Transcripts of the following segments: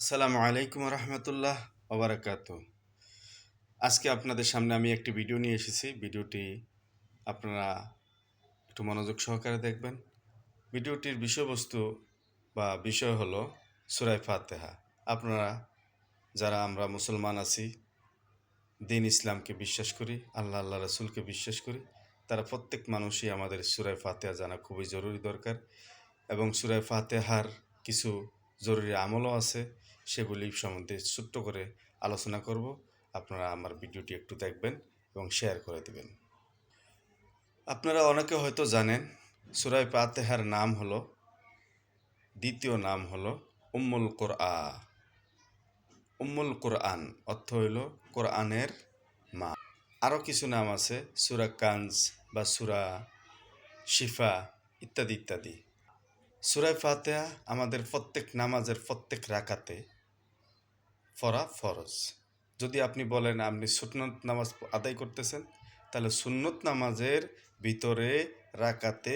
আসসালামু আলাইকুম রহমতুল্লাহ ওবরাকাত। আজকে আপনাদের সামনে আমি একটি ভিডিও নিয়ে এসেছি। ভিডিওটি আপনারা একটু মনোযোগ সহকারে দেখবেন। ভিডিওটির বিষয়বস্তু বা বিষয় হলো সূরা ফাতিহা। আপনারা যারা আমরা মুসলমান আছি, দিন ইসলামকে বিশ্বাস করি, আল্লাহ রাসূলকে বিশ্বাস করি, তারা প্রত্যেক মানুষই আমাদের সূরা ফাতিহা জানা খুবই জরুরি দরকার। এবং সূরা ফাতিহার কিছু জরুরি আমলও আছে, সেগুলি সম্বন্ধে ছোট্ট করে আলোচনা করব। আপনারা আমার ভিডিওটি একটু দেখবেন এবং শেয়ার করে দেবেন। আপনারা অনেকে হয়তো জানেন, সূরা ফাতিহার নাম হলো, দ্বিতীয় নাম হলো উম্মুল কোরআন। উম্মুল কোরআন অর্থ হইল কোরআনের মা। আরও কিছু নাম আছে, সূরা কানজ বা সূরা শিফা ইত্যাদি ইত্যাদি। সূরা ফাতিহা আমাদের প্রত্যেক নামাজের প্রত্যেক রাকাতে পড়া ফরজ। যদি আপনি বলেন আপনি সুন্নত নামাজ আদায় করতেছেন, তাহলে সুন্নত নামাজের ভিতরে রাকাতে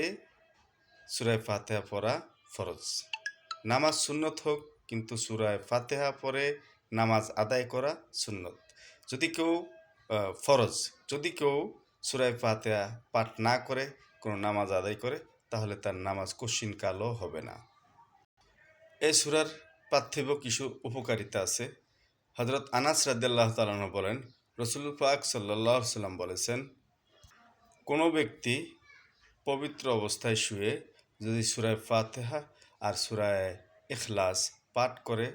সূরা ফাতিহা পড়া ফরজ। নামাজ সুন্নত হোক, কিন্তু সূরা ফাতিহা পড়ে নামাজ আদায় করা সুন্নত। যদি কেউ ফরজ, যদি কেউ সূরা ফাতিহা পাঠ না করে কোনো নামাজ আদায় করে, তাহলে তার নামাজ কশিনকালও হবে না। এই সূরার পার্থিব কিছু উপকারিতা আছে। হযরত আনাস রাদিয়াল্লাহু তাআলা আনহু বলেন, রাসূল পাক সাল্লাল্লাহু আলাইহি সাল্লাম বলেছেন, কোনো ব্যক্তি পবিত্র অবস্থায় শুয়ে যদি সূরা ফাতিহা আর সূরা ইখলাস পাঠ করে,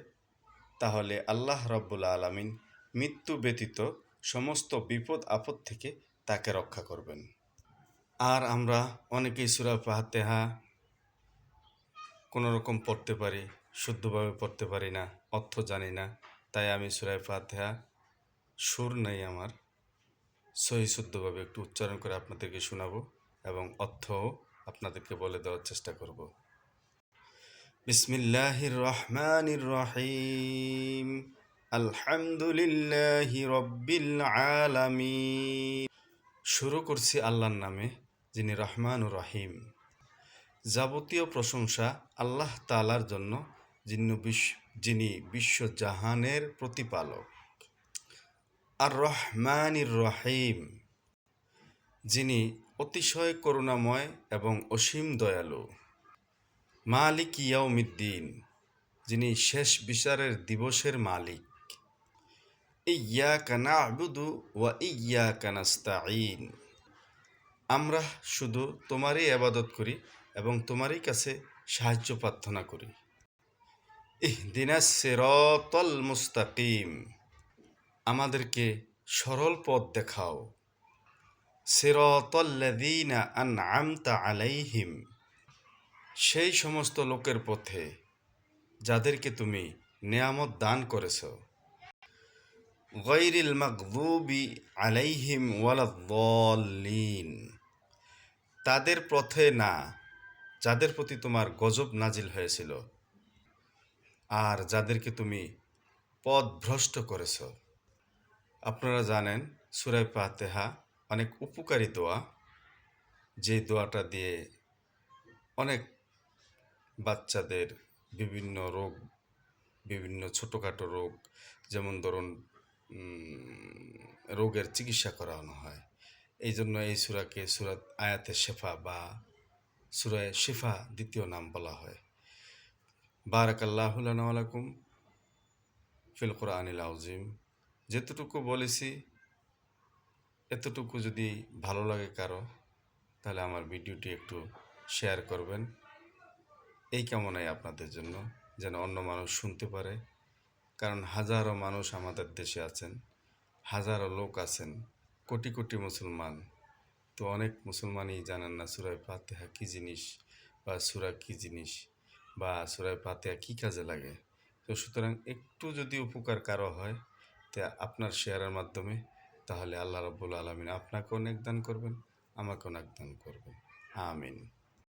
তাহলে আল্লাহ রাব্বুল আলামিন মৃত্যু ব্যতীত সমস্ত বিপদ আপদ থেকে তাকে রক্ষা করবেন। আর আমরা অনেকেই সূরা ফাতিহা কোনো রকম পড়তে পারি, শুদ্ধভাবে পড়তে পারি না, অর্থ জানি না। তাই আমি সূরা ফাতিহা সুর নেই আমার, সহি শুদ্ধভাবে একটু উচ্চারণ করে আপনাদেরকে শোনাবো এবং অর্থও আপনাদেরকে বলে দেওয়ার চেষ্টা করব। বিসমিল্লাহির রহমানির রহিম, আলহামদুলিল্লাহি রব্বিল আলামিন। শুরু করছি আল্লাহর নামে, যিনি রহমান ও রহিম। যাবতীয় প্রশংসা আল্লাহ তাআলার জন্য, যিনি বিশ্বজাহানের প্রতিপালক। আর রহমানির রহিম, যিনি অতিশয় করুণাময় এবং অসীম দয়ালু। মালিক ইয়াউমিদ্দিন, যিনি শেষ বিচারের দিবসের মালিক। ইয়্যাকা না'বুদু ওয়া ইয়্যাকা নাস্তাঈন, আমরা শুধু তোমারই ইবাদত করি এবং তোমারই কাছে সাহায্য প্রার্থনা করি। ইহদিনাস সিরাতাল মুস্তাকিম, আমাদেরকে সরল পথ দেখাও। সিরাতাল্লাযীনা আন'আমতা আলাইহিম, সেই সমস্ত লোকের পথে যাদেরকে তুমি নেয়ামত দান করেছ। গায়রিল মাগযুবি আলাইহিম ওয়ালাদ-দাল্লিন, তাদের পথে না যাদের প্রতি তোমার গজব নাজিল হয়েছিল আর যাদেরকে তুমি পথভ্রষ্ট করেছ। আপনারা জানেন, সূরা ফাতিহা অনেক উপকারী দোয়া, যে দোয়াটা দিয়ে অনেক বাচ্চাদের বিভিন্ন রোগ, বিভিন্ন ছোটোখাটো রোগ, যেমন ধরুন রোগের চিকিৎসা করানো হয়। এই জন্য এই সূরাকে সূরা আয়াতে শেফা বা সূরা শিফা দ্বিতীয় নাম বলা হয়। বারাকাল্লাহু লানা ওয়া লাকুম ফিল কোরআনিল আযীম। যেতটুকু বলেছি, এতটুকু যদি ভালো লাগে কারো, তাহলে আমার ভিডিওটি একটু শেয়ার করবেন, এই কামনাই আপনাদের জন্য, যেন অন্য মানুষ শুনতে পারে। কারণ হাজারো মানুষ আমাদের দেশে আছেন, হাজারো লোক আছেন, কোটি কোটি মুসলমান, তো অনেক মুসলমানই জানেন না সূরা ফাতিহা কী জিনিস বা সূরা কী জিনিস বা সূরা ফাতিহা কী কাজে লাগে। তো সুতরাং একটু যদি উপকার কারো হয়, তা আপনার শেয়ারের মাধ্যমে, তাহলে আল্লাহ রাব্বুল আলামিন আপনাকেও নেক দান করবেন, আমাকেও নেক দান করবেন। আমিন।